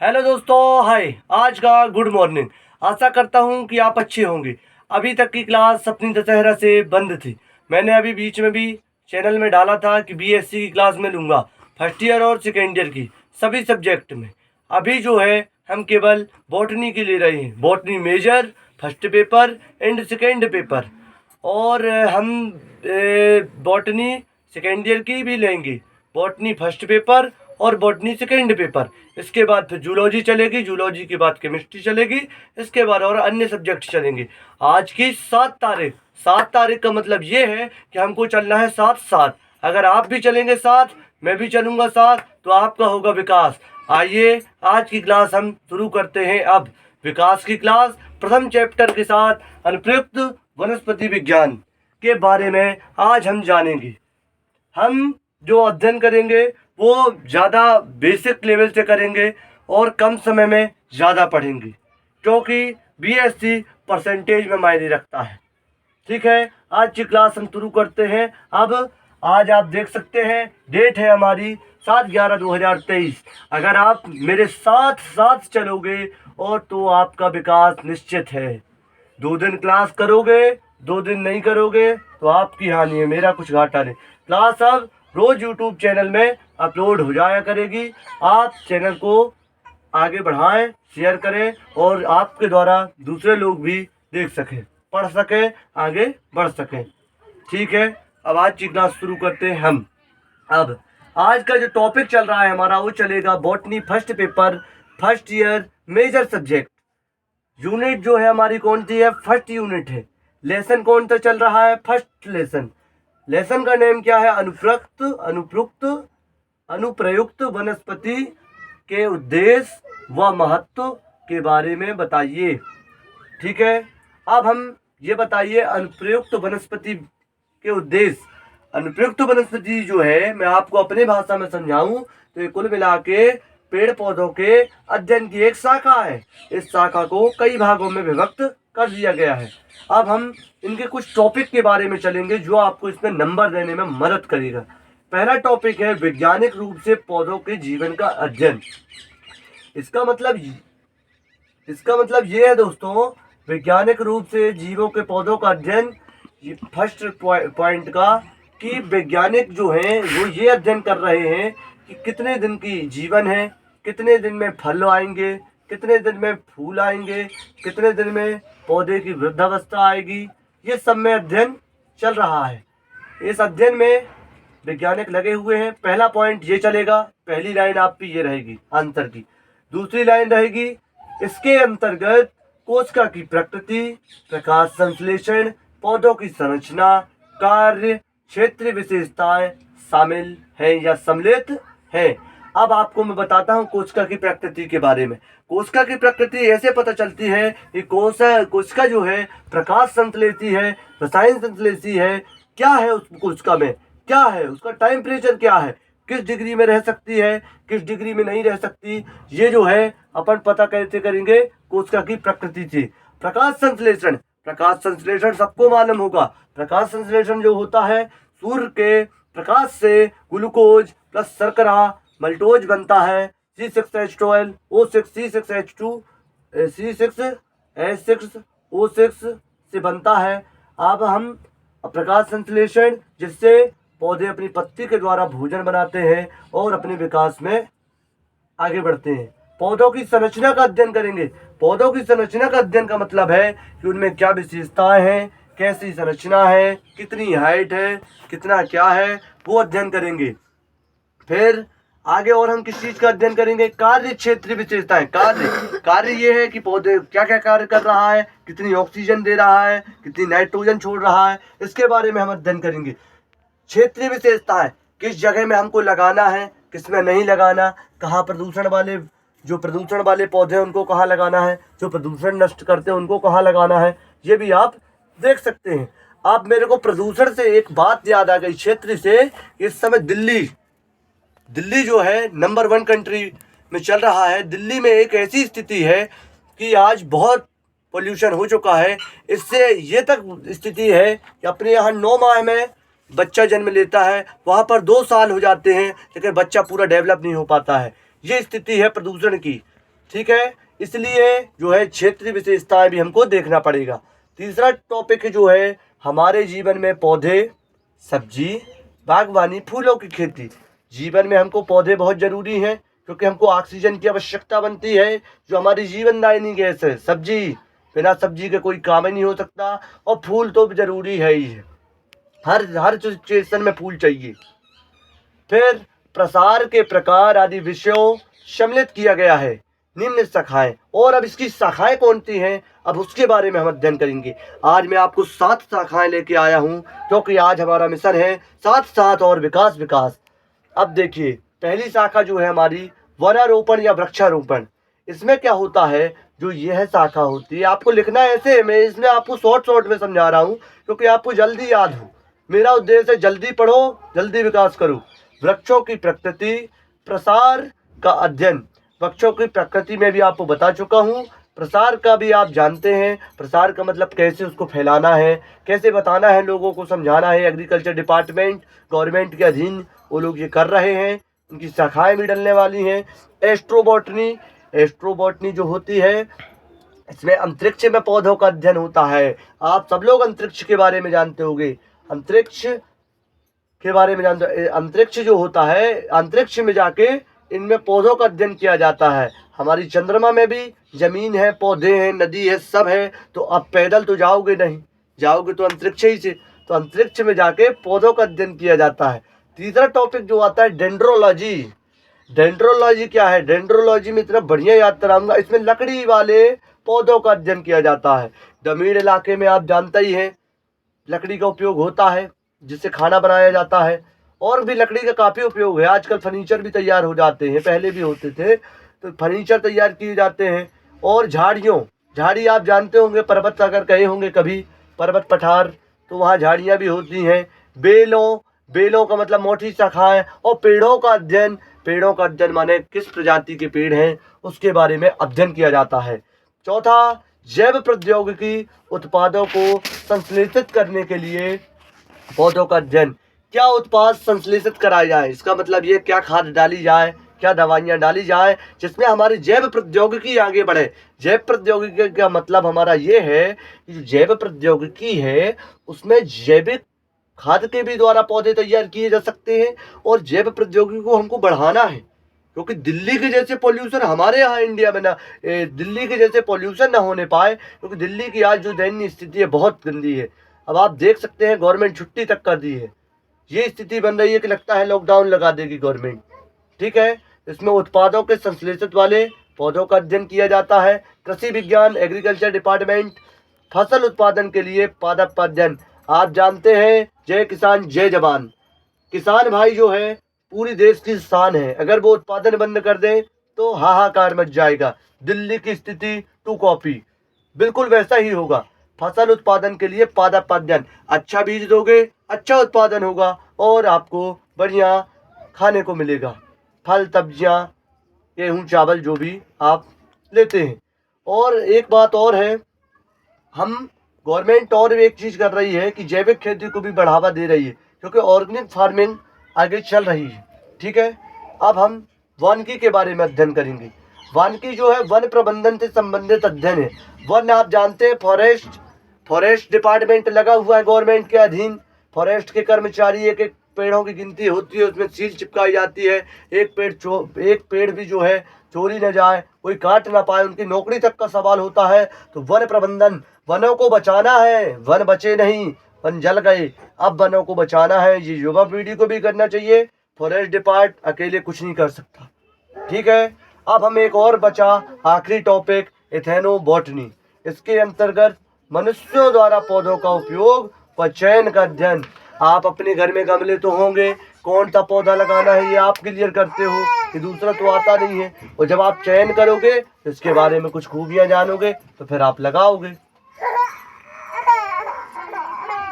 Hello दोस्तों, हाय। आज का गुड मॉर्निंग। आशा करता हूँ कि आप अच्छे होंगे। अभी तक की क्लास अपनी दशहरा से बंद थी। मैंने अभी बीच में भी चैनल में डाला था कि बीएससी की क्लास में लूँगा, फर्स्ट ईयर और सेकेंड ईयर की सभी सब्जेक्ट में। अभी जो है हम केवल बॉटनी की ले रहे हैं, botany major, first paper and second paper. और हम बॉटनी सेकेंड ईयर की भी लेंगे, बॉटनी फर्स्ट पेपर और बॉटनी सेकेंड पेपर। इसके बाद फिर जूलॉजी चलेगी, जूलॉजी के बाद केमिस्ट्री चलेगी, इसके बाद और अन्य सब्जेक्ट चलेंगे। आज की 7 तारीख, 7 तारीख का मतलब ये है कि हमको चलना है साथ साथ। अगर आप भी चलेंगे साथ, मैं भी चलूँगा साथ, तो आपका होगा विकास। आइए आज की क्लास हम शुरू करते हैं। अब विकास की क्लास प्रथम चैप्टर के साथ अनुप्रयुक्त वनस्पति विज्ञान के बारे में आज हम जानेंगे। हम जो अध्ययन करेंगे वो ज़्यादा बेसिक लेवल से करेंगे और कम समय में ज़्यादा पढ़ेंगे, क्योंकि बीएससी परसेंटेज में मायने रखता है। ठीक है, आज की क्लास हम शुरू करते हैं। अब आज आप देख सकते हैं डेट है हमारी 7/11/2023। अगर आप मेरे साथ साथ चलोगे और तो आपका विकास निश्चित है। 2 दिन क्लास करोगे, 2 दिन नहीं करोगे तो आपकी हानि है, मेरा कुछ घाटा नहीं। क्लास अब रोज यूट्यूब चैनल में अपलोड हो जाया करेगी। आप चैनल को आगे बढ़ाएं, शेयर करें और आपके द्वारा दूसरे लोग भी देख सकें, पढ़ सकें, आगे बढ़ सकें। ठीक है, अब आज की क्लास शुरू करते हैं हम। अब आज का जो टॉपिक चल रहा है हमारा वो चलेगा botany first paper, first year major subject. Unit जो है हमारी कौन सी है? फर्स्ट यूनिट है। लेसन कौन सा चल रहा है? First lesson. लेसन का नेम क्या है? अनुप्रयुक्त वनस्पति के उद्देश्य व महत्व के बारे में बताइए। ठीक है, अब हम ये बताइए अनुप्रयुक्त वनस्पति के उद्देश्य। अनुप्रयुक्त वनस्पति जो है, मैं आपको अपने भाषा में समझाऊं तो ये कुल मिला के पेड़ पौधों के अध्ययन की एक शाखा है। इस शाखा को कई भागों में विभक्त कर दिया गया है। अब हम इनके कुछ टॉपिक के बारे में चलेंगे जो आपको इसमें नंबर देने में मदद करेगा। पहला टॉपिक है वैज्ञानिक रूप से पौधों के जीवन का अध्ययन। इसका मतलब ये है दोस्तों, वैज्ञानिक रूप से जीवों के पौधों का अध्ययन। ये फर्स्ट पॉइंट का कि वैज्ञानिक जो हैं वो ये अध्ययन कर रहे हैं कि कितने दिन की जीवन है, कितने दिन में फल आएंगे, कितने दिन में फूल आएंगे, कितने दिन में पौधे की वृद्धावस्था आएगी। ये सब में अध्ययन चल रहा है। इस अध्ययन में वैज्ञानिक लगे हुए हैं। पहला पॉइंट ये चलेगा, पहली लाइन आपकी ये रहेगी आंसर की। दूसरी लाइन रहेगी इसके अंतर्गत कोशिका की प्रकृति, प्रकाश संश्लेषण, पौधों की संरचना, कार्य, क्षेत्रीय विशेषताएं शामिल हैं या सम्मिलित हैं। अब आपको मैं बताता हूँ कोशिका की प्रकृति के बारे में। कोशिका की प्रकृति ऐसे पता चलती है कि कोशिका जो है प्रकाश संश्लेषी है, रसायन संश्लेषी है। क्या है उस कोशिका में, क्या है उसका टेम्परेचर, क्या है, किस डिग्री में रह सकती है, किस डिग्री में नहीं रह सकती, ये जो है अपन पता कैसे करेंगे? कोशिका की प्रकृति से। प्रकाश संश्लेषण, प्रकाश संश्लेषण सबको मालूम होगा। प्रकाश संश्लेषण जो होता है, सूर्य के प्रकाश से ग्लूकोज प्लस शर्करा मल्टोज बनता है, C6H12 O6 C6H2 C6H6O6 से बनता है। अब हम प्रकाश संश्लेषण जिससे पौधे अपनी पत्ती के द्वारा भोजन बनाते हैं और अपने विकास में आगे बढ़ते हैं। पौधों की संरचना का अध्ययन करेंगे। पौधों की संरचना का अध्ययन का मतलब है कि उनमें क्या विशेषताएं हैं, कैसी संरचना है, कितनी हाइट है, कितना क्या है, वो अध्ययन करेंगे। फिर आगे और हम किस चीज का अध्ययन करेंगे? कार्य क्षेत्रीय विशेषताएं। कार्य ये है कि पौधे क्या क्या कार्य कर रहा है, कितनी ऑक्सीजन दे रहा है, कितनी नाइट्रोजन छोड़ रहा है, इसके बारे में हम अध्ययन करेंगे। क्षेत्रीय विशेषताएं, किस जगह में हमको लगाना है, किस में नहीं लगाना, कहाँ प्रदूषण वाले पौधे हैं उनको कहाँ लगाना है, जो प्रदूषण नष्ट करते हैं उनको कहाँ लगाना है, ये भी आप देख सकते हैं। अब मेरे को प्रदूषण से एक बात याद आ गई क्षेत्र से। इस समय दिल्ली जो है नंबर 1 कंट्री में चल रहा है। दिल्ली में एक ऐसी स्थिति है कि आज बहुत पोल्यूशन हो चुका है। इससे ये तक स्थिति है कि अपने यहाँ 9 माह में बच्चा जन्म लेता है, वहाँ पर 2 साल हो जाते हैं लेकिन बच्चा पूरा डेवलप नहीं हो पाता है। ये स्थिति है प्रदूषण की। ठीक है, इसलिए जो है क्षेत्रीय विशेषताएं भी हमको देखना पड़ेगा। तीसरा टॉपिक जो है हमारे जीवन में पौधे, सब्जी, बागवानी, फूलों की खेती। जीवन में हमको पौधे बहुत ज़रूरी हैं क्योंकि हमको ऑक्सीजन की आवश्यकता बनती है जो हमारी जीवनदायिनी गैस है। सब्जी, बिना सब्जी के कोई काम ही नहीं हो सकता। और फूल तो ज़रूरी है ही है, हर सिचुएशन में फूल चाहिए। फिर प्रसार के प्रकार आदि विषयों सम्मिलित किया गया है। निम्न शाखाएं, और अब इसकी शाखाएं कौन सी हैं, अब उसके बारे में हम अध्ययन करेंगे। आज मैं आपको 7 शाखाएं लेके आया हूं क्योंकि आज हमारा मिशन है साथ साथ और विकास विकास। अब देखिए, पहली शाखा जो है हमारी वनारोपण या वृक्षारोपण। इसमें क्या होता है, जो यह शाखा होती है, आपको लिखना है ऐसे, मैं इसमें आपको शॉर्ट में समझा रहा हूँ क्योंकि आपको जल्दी याद हो। मेरा उद्देश्य है जल्दी पढ़ो, जल्दी विकास करो। वृक्षों की प्रकृति, प्रसार का अध्ययन। वृक्षों की प्रकृति में भी आपको बता चुका हूँ, प्रसार का भी आप जानते हैं। प्रसार का मतलब कैसे उसको फैलाना है, कैसे बताना है, लोगों को समझाना है। एग्रीकल्चर डिपार्टमेंट गवर्नमेंट के अधीन वो लोग ये कर रहे हैं, उनकी शाखाएं भी डलने वाली हैं। एस्ट्रोबॉटनी, एस्ट्रोबॉटनी जो होती है, इसमें अंतरिक्ष में पौधों का अध्ययन होता है। आप सब लोग अंतरिक्ष के बारे में जानते होंगे, अंतरिक्ष के बारे में जानते। अंतरिक्ष जो होता है, अंतरिक्ष में जाके इनमें पौधों का अध्ययन किया जाता है। हमारी चंद्रमा में भी जमीन है, पौधे हैं, नदी है, सब है। तो आप पैदल तो जाओगे नहीं, जाओगे तो अंतरिक्ष ही से, तो अंतरिक्ष में जाके पौधों का अध्ययन किया जाता है। तीसरा टॉपिक जो आता है डेंड्रोलॉजी। डेंड्रोलॉजी क्या है, डेंड्रोलॉजी में इतना बढ़िया याद कराऊंगा। इसमें लकड़ी वाले पौधों का अध्ययन किया जाता है। ग्रामीण इलाके में आप जानते ही हैं लकड़ी का उपयोग होता है, जिससे खाना बनाया जाता है। और भी लकड़ी का काफ़ी उपयोग है, आजकल फर्नीचर भी तैयार हो जाते हैं, पहले भी होते थे, तो फर्नीचर तैयार किए जाते हैं। और झाड़ियों, झाड़ी आप जानते होंगे, पर्वत अगर गए होंगे कभी, पर्वत पठार, तो वहाँ झाड़ियाँ भी होती हैं। बेलों, बेलों का मतलब मोटी शाखाएं। और पेड़ों का अध्ययन, पेड़ों का अध्ययन माने किस प्रजाति के पेड़ हैं उसके बारे में अध्ययन किया जाता है। चौथा, जैव प्रौद्योगिकी, उत्पादों को संश्लेषित करने के लिए पौधों का अध्ययन। क्या उत्पाद संश्लेषित कराया जाए, इसका मतलब ये क्या खाद डाली जाए, क्या दवाइयाँ डाली जाए जिसमें हमारी जैव प्रौद्योगिकी आगे बढ़े। जैव प्रौद्योगिकी का मतलब हमारा ये है कि जो जैव प्रौद्योगिकी है उसमें जैविक खाद के भी द्वारा पौधे तैयार किए जा सकते हैं। और जैव प्रौद्योगिकी को हमको बढ़ाना है क्योंकि दिल्ली के जैसे पोल्यूशन हमारे यहाँ इंडिया में ना, दिल्ली के जैसे पोल्यूशन ना होने पाए, क्योंकि दिल्ली की आज जो दयनीय स्थिति है बहुत गंदी है। अब आप देख सकते हैं गवर्नमेंट छुट्टी तक कर दी है, ये स्थिति बन रही है कि लगता है लॉकडाउन लगा देगी गवर्नमेंट। ठीक है, इसमें उत्पादों के संश्लेषित वाले पौधों का अध्ययन किया जाता है। कृषि विज्ञान, एग्रीकल्चर डिपार्टमेंट, फसल उत्पादन के लिए पादप अध्ययन। आप जानते हैं जय किसान जय जवान, किसान भाई जो है पूरी देश की शान है। अगर वो उत्पादन बंद कर दें तो हाहाकार मच जाएगा। दिल्ली की स्थिति टू कॉपी, बिल्कुल वैसा ही होगा। फसल उत्पादन के लिए पादप अध्ययन, अच्छा बीज दोगे अच्छा उत्पादन होगा और आपको बढ़िया खाने को मिलेगा, फल सब्जियाँ, गेहूँ चावल जो भी आप लेते हैं। और एक बात और है, हम गवर्नमेंट और एक चीज़ कर रही है कि जैविक खेती को भी बढ़ावा दे रही है क्योंकि ऑर्गेनिक फार्मिंग आगे चल रही है। ठीक है, अब हम वानिकी के बारे में अध्ययन करेंगे। वानिकी जो है वन प्रबंधन से संबंधित अध्ययन है। वन आप जानते हैं फॉरेस्ट डिपार्टमेंट लगा हुआ है गवर्नमेंट के अधीन। फॉरेस्ट के कर्मचारी एक एक पेड़ों की गिनती होती है, उसमें सील चिपकाई जाती है। एक पेड़ भी जो है चोरी न जाए, कोई काट ना पाए, उनकी नौकरी तक का सवाल होता है। तो वन प्रबंधन, वनों को बचाना है, वन बचे नहीं, वन जल गए, अब वनों को बचाना है। ये युवा पीढ़ी को भी करना चाहिए, फॉरेस्ट डिपार्ट अकेले कुछ नहीं कर सकता। ठीक है, अब हम एक और बचा आखिरी टॉपिक एथेनोबॉटनी। इसके अंतर्गत मनुष्यों द्वारा पौधों का उपयोग व चयन का अध्ययन। आप अपने घर में गमले तो होंगे, कौन सा पौधा लगाना है ये आप क्लियर करते हो, कि दूसरा तो आता नहीं है। और जब आप चयन करोगे तो इसके बारे में कुछ खूबियाँ जानोगे तो फिर आप लगाओगे।